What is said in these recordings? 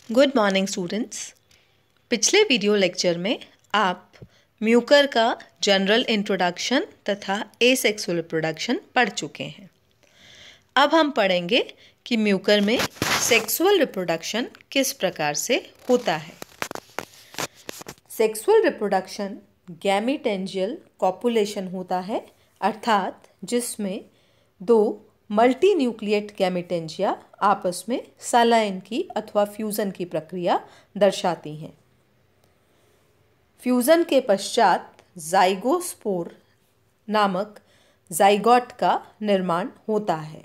Good morning students. पिछले video lecture में आप म्यूकर का जनरल इंट्रोडक्शन तथा एसेक्सुअल रिप्रोडक्शन पढ़ चुके हैं। अब हम पढ़ेंगे कि म्यूकर में सेक्सुअल रिप्रोडक्शन किस प्रकार से होता है। सेक्सुअल रिप्रोडक्शन गैमीटेंजियल कॉपुलेशन होता है, अर्थात जिसमें दो मल्टी न्यूक्लिएट गैमीटेंजिया आपस में संलयन की अथवा फ्यूजन की प्रक्रिया दर्शाती हैं। फ्यूजन के पश्चात जाइगोस्पोर नामक जाइगोट का निर्माण होता है।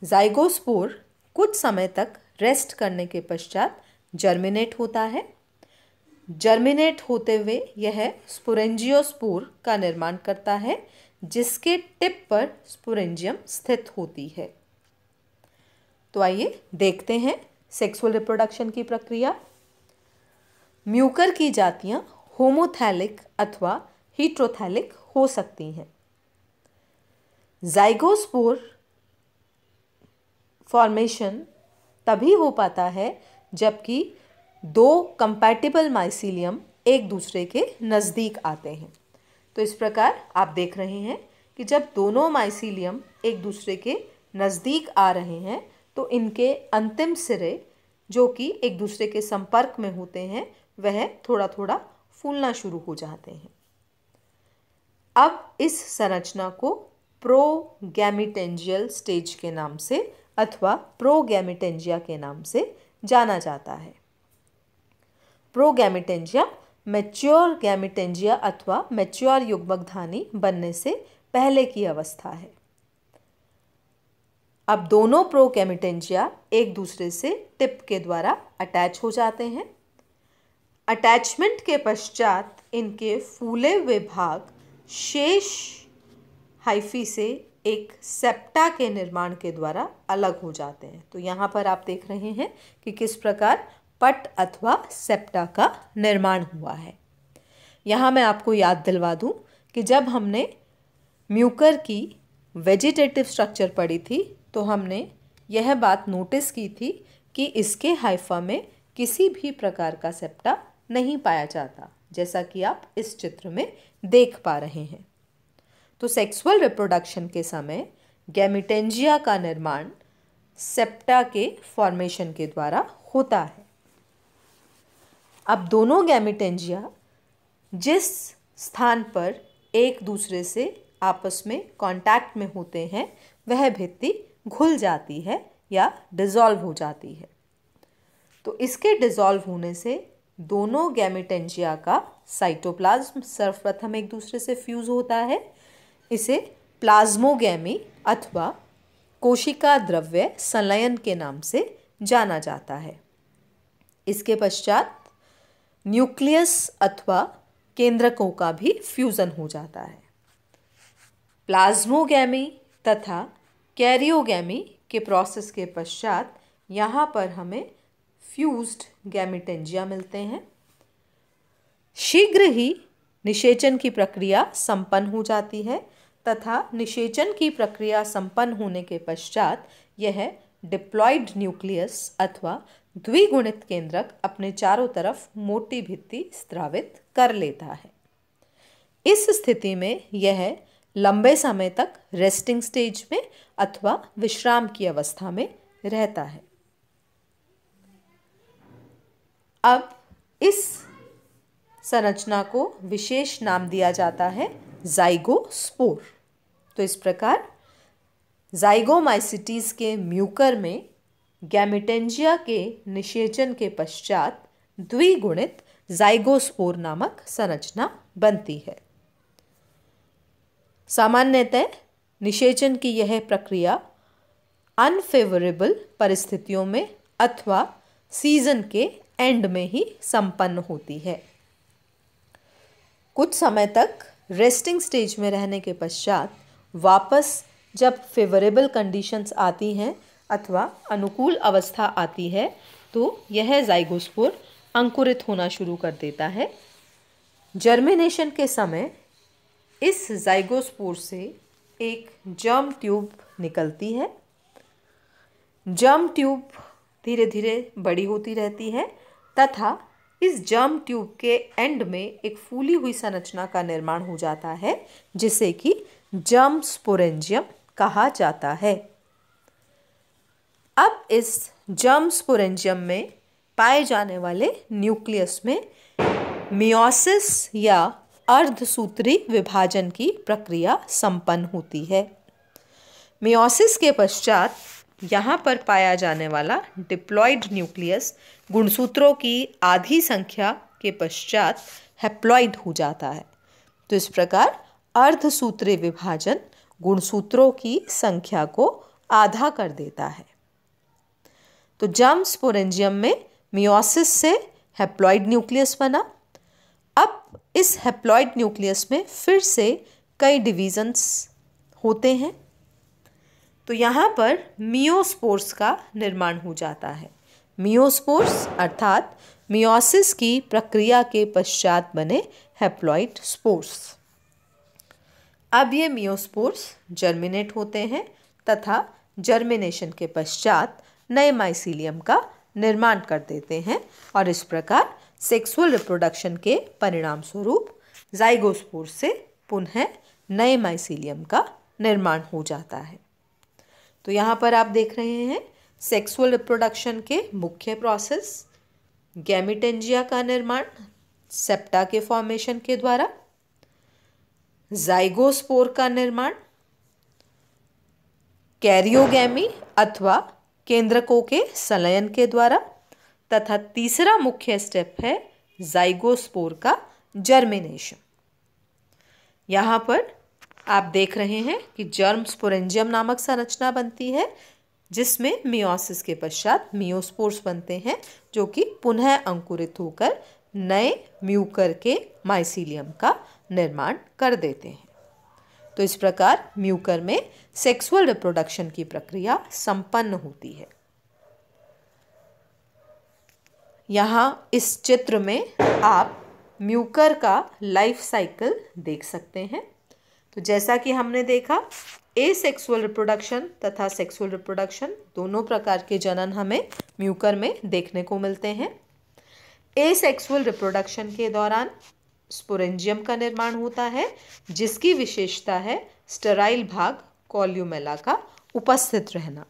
जाइगोस्पोर कुछ समय तक रेस्ट करने के पश्चात जर्मिनेट होता है। जर्मिनेट होते हुए यह स्पोरेंजियोस्पोर का निर्माण करता है, जिसके टिप पर स्पोरेंजियम स्थित होती है। तो आइए देखते हैं सेक्सुअल रिप्रोडक्शन की प्रक्रिया। म्यूकर की जातियां होमोथैलिक अथवा हीट्रोथैलिक हो सकती हैं। जाइगोस्पोर फॉर्मेशन तभी हो पाता है जबकि दो कंपैटिबल माइसीलियम एक दूसरे के नज़दीक आते हैं। तो इस प्रकार आप देख रहे हैं कि जब दोनों माइसीलियम एक दूसरे के नज़दीक आ रहे हैं तो इनके अंतिम सिरे जो कि एक दूसरे के संपर्क में होते हैं वह थोड़ा थोड़ा फूलना शुरू हो जाते हैं। अब इस संरचना को प्रोगैमीटेंजियल स्टेज के नाम से अथवा प्रोगैमीटेंजिया के नाम से जाना जाता है। प्रोगैमीटेंजिया मैच्योर गैमीटेंजिया अथवा मैच्योर युग्मकधानी बनने से पहले की अवस्था है। अब दोनों प्रोगैमीटेंजिया एक दूसरे से टिप के द्वारा अटैच हो जाते हैं। अटैचमेंट के पश्चात इनके फूले हुए भाग शेष हाइफी से एक सेप्टा के निर्माण के द्वारा अलग हो जाते हैं। तो यहाँ पर आप देख रहे हैं कि किस प्रकार पट अथवा सेप्टा का निर्माण हुआ है। यहाँ मैं आपको याद दिलवा दूँ कि जब हमने म्यूकर की वेजिटेटिव स्ट्रक्चर पढ़ी थी तो हमने यह बात नोटिस की थी कि इसके हाइफा में किसी भी प्रकार का सेप्टा नहीं पाया जाता, जैसा कि आप इस चित्र में देख पा रहे हैं। तो सेक्सुअल रिप्रोडक्शन के समय गैमीटेंजिया का निर्माण सेप्टा के फॉर्मेशन के द्वारा होता है। अब दोनों गैमीटेंजिया जिस स्थान पर एक दूसरे से आपस में कांटेक्ट में होते हैं वह भित्ति घुल जाती है या डिसॉल्व हो जाती है। तो इसके डिसॉल्व होने से दोनों गैमीटेंजिया का साइटोप्लाज्म सर्वप्रथम एक दूसरे से फ्यूज होता है। इसे प्लाज्मोगैमी अथवा कोशिका द्रव्य संलयन के नाम से जाना जाता है। इसके पश्चात न्यूक्लियस अथवा केंद्रकों का भी फ्यूजन हो जाता है। प्लाज्मोगैमी तथा कैरियोगैमी के प्रोसेस के पश्चात यहाँ पर हमें फ्यूज्ड गैमीटेंजिया मिलते हैं। शीघ्र ही निषेचन की प्रक्रिया संपन्न हो जाती है तथा निषेचन की प्रक्रिया संपन्न होने के पश्चात यह डिप्लॉयड न्यूक्लियस अथवा द्विगुणित केंद्रक अपने चारों तरफ मोटी भित्ति स्रावित कर लेता है। इस स्थिति में यह लंबे समय तक रेस्टिंग स्टेज में अथवा विश्राम की अवस्था में रहता है। अब इस संरचना को विशेष नाम दिया जाता है जाइगोस्पोर। तो इस प्रकार जाइगोमाइसिटीज के म्यूकर में गैमीटेंजिया के निषेचन के पश्चात द्विगुणित जाइगोस्पोर नामक संरचना बनती है। सामान्यतः निषेचन की यह प्रक्रिया अनफेवरेबल परिस्थितियों में अथवा सीजन के एंड में ही संपन्न होती है। कुछ समय तक रेस्टिंग स्टेज में रहने के पश्चात वापस जब फेवरेबल कंडीशंस आती हैं अथवा अनुकूल अवस्था आती है तो यह जाइगोस्पोर अंकुरित होना शुरू कर देता है। जर्मिनेशन के समय इस जाइगोस्पोर से एक जर्म ट्यूब निकलती है। जर्म ट्यूब धीरे धीरे बड़ी होती रहती है तथा इस जर्म ट्यूब के एंड में एक फूली हुई संरचना का निर्माण हो जाता है जिसे कि जर्म स्पोरेंजियम कहा जाता है। अब इस जर्म स्पोरेंजियम में पाए जाने वाले न्यूक्लियस में मियोसिस या अर्धसूत्री विभाजन की प्रक्रिया संपन्न होती है। मियोसिस के पश्चात यहाँ पर पाया जाने वाला डिप्लॉइड न्यूक्लियस गुणसूत्रों की आधी संख्या के पश्चात हैप्लॉइड हो जाता है। तो इस प्रकार अर्धसूत्री विभाजन गुणसूत्रों की संख्या को आधा कर देता है। तो जर्म स्पोरेंजियम में मियोसिस से हैप्लॉइड न्यूक्लियस बना। अब इस हैप्लॉइड न्यूक्लियस में फिर से कई डिवीजन्स होते हैं। तो यहाँ पर मियोस्पोर्स का निर्माण हो जाता है। मियोस्पोर्स अर्थात मियोसिस की प्रक्रिया के पश्चात बने हैप्लॉइड स्पोर्स। अब ये मियोस्पोर्स जर्मिनेट होते हैं तथा जर्मिनेशन के पश्चात नए माइसीलियम का निर्माण कर देते हैं और इस प्रकार सेक्सुअल रिप्रोडक्शन के परिणाम स्वरूप जाइगोस्पोर से पुनः नए माइसीलियम का निर्माण हो जाता है। तो यहाँ पर आप देख रहे हैं सेक्सुअल रिप्रोडक्शन के मुख्य प्रोसेस, गैमीटेंजिया का निर्माण सेप्टा के फॉर्मेशन के द्वारा, जाइगोस्पोर का निर्माण, कैरियोगैमी अथवा केंद्रकों के संलयन के द्वारा तथा तीसरा मुख्य स्टेप है जाइगोस्पोर का जर्मिनेशन। यहाँ पर आप देख रहे हैं कि जर्म स्पोरेंजियम नामक संरचना बनती है जिसमें मियोसिस के पश्चात मियोस्पोर्स बनते हैं जो कि पुनः अंकुरित होकर नए म्यूकर के माइसीलियम का निर्माण कर देते हैं। तो इस प्रकार म्यूकर में सेक्सुअल रिप्रोडक्शन की प्रक्रिया संपन्न होती है। यहाँ इस चित्र में आप म्यूकर का लाइफ साइकिल देख सकते हैं। तो जैसा कि हमने देखा एसेक्सुअल रिप्रोडक्शन तथा सेक्सुअल रिप्रोडक्शन दोनों प्रकार के जनन हमें म्यूकर में देखने को मिलते हैं। एसेक्सुअल रिप्रोडक्शन के दौरान स्पोरेंजियम का निर्माण होता है जिसकी विशेषता है स्टेराइल भाग कॉल्यूमेला का उपस्थित रहना।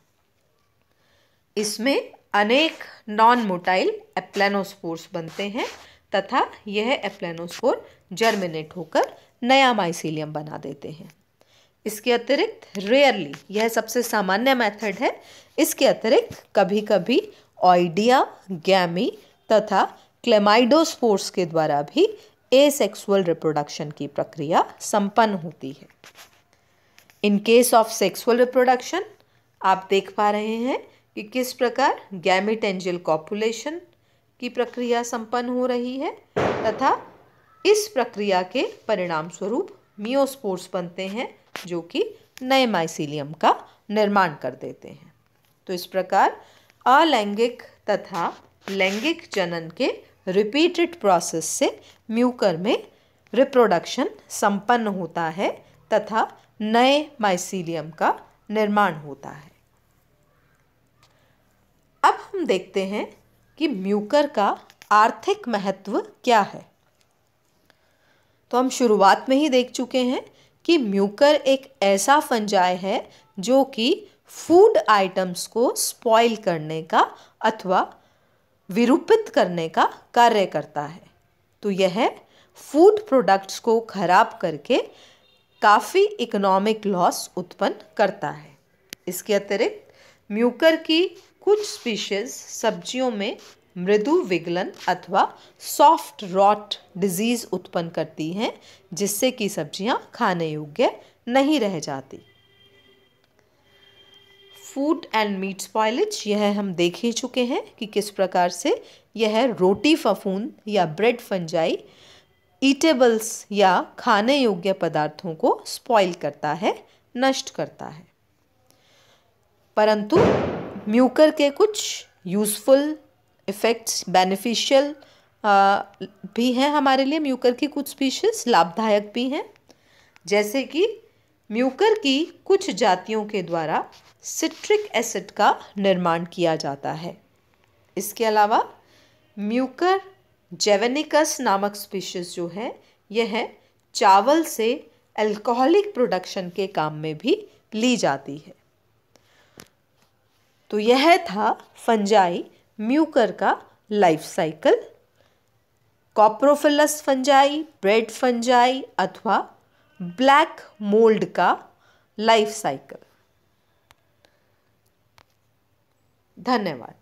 इसमें अनेक नॉन मोटाइल एप्लेनोस्पोर्स बनते हैं तथा यह एप्लेनोस्पोर जर्मिनेट होकर नया माइसीलियम बना देते हैं। इसके अतिरिक्त रेयरली, यह सबसे सामान्य मेथड है, इसके अतिरिक्त कभी कभी ऑइडिया, गैमी तथा क्लेमाइडोस्पोर्स के द्वारा भी एसेक्सुअल रिप्रोडक्शन की प्रक्रिया संपन्न होती है। In case of sexual reproduction आप देख पा रहे हैं कि किस प्रकार गैमीटेंजियल कॉपुलेशन की प्रक्रिया संपन्न हो रही है तथा इस प्रक्रिया के परिणाम स्वरूप मियोस्पोर्स बनते हैं जो कि नए माइसीलियम का निर्माण कर देते हैं। तो इस प्रकार अलैंगिक तथा लैंगिक जनन के रिपीटेड प्रोसेस से म्यूकर में रिप्रोडक्शन संपन्न होता है तथा नए माइसीलियम का निर्माण होता है। अब हम देखते हैं कि म्यूकर का आर्थिक महत्व क्या है। तो हम शुरुआत में ही देख चुके हैं कि म्यूकर एक ऐसा फंजाई है जो कि फूड आइटम्स को स्पॉइल करने का अथवा विरूपित करने का कार्य करता है। तो यह फूड प्रोडक्ट्स को खराब करके काफ़ी इकोनॉमिक लॉस उत्पन्न करता है। इसके अतिरिक्त म्यूकर की कुछ स्पीशीज सब्जियों में मृदु विगलन अथवा सॉफ्ट रॉट डिजीज उत्पन्न करती हैं जिससे कि सब्जियां खाने योग्य नहीं रह जाती। फूड एंड मीट स्पॉइलेज, यह हम देख ही चुके हैं कि किस प्रकार से यह रोटी फफूंद या ब्रेड फंजाई ईटेबल्स या खाने योग्य पदार्थों को स्पॉइल करता है, नष्ट करता है। परंतु म्यूकर के कुछ यूजफुल इफ़ेक्ट्स, बेनिफिशियल भी हैं हमारे लिए। म्यूकर की कुछ स्पीशीज लाभदायक भी हैं, जैसे कि म्यूकर की कुछ जातियों के द्वारा सिट्रिक एसिड का निर्माण किया जाता है इसके अलावा म्यूकर जेवेनिकस नामक स्पीशीज जो है यह चावल से अल्कोहलिक प्रोडक्शन के काम में भी ली जाती है। तो यह था फंजाई म्यूकर का life cycle. Coprophilous fungi, bread fungi अथवा ब्लैक मोल्ड का लाइफ साइकिल। धन्यवाद।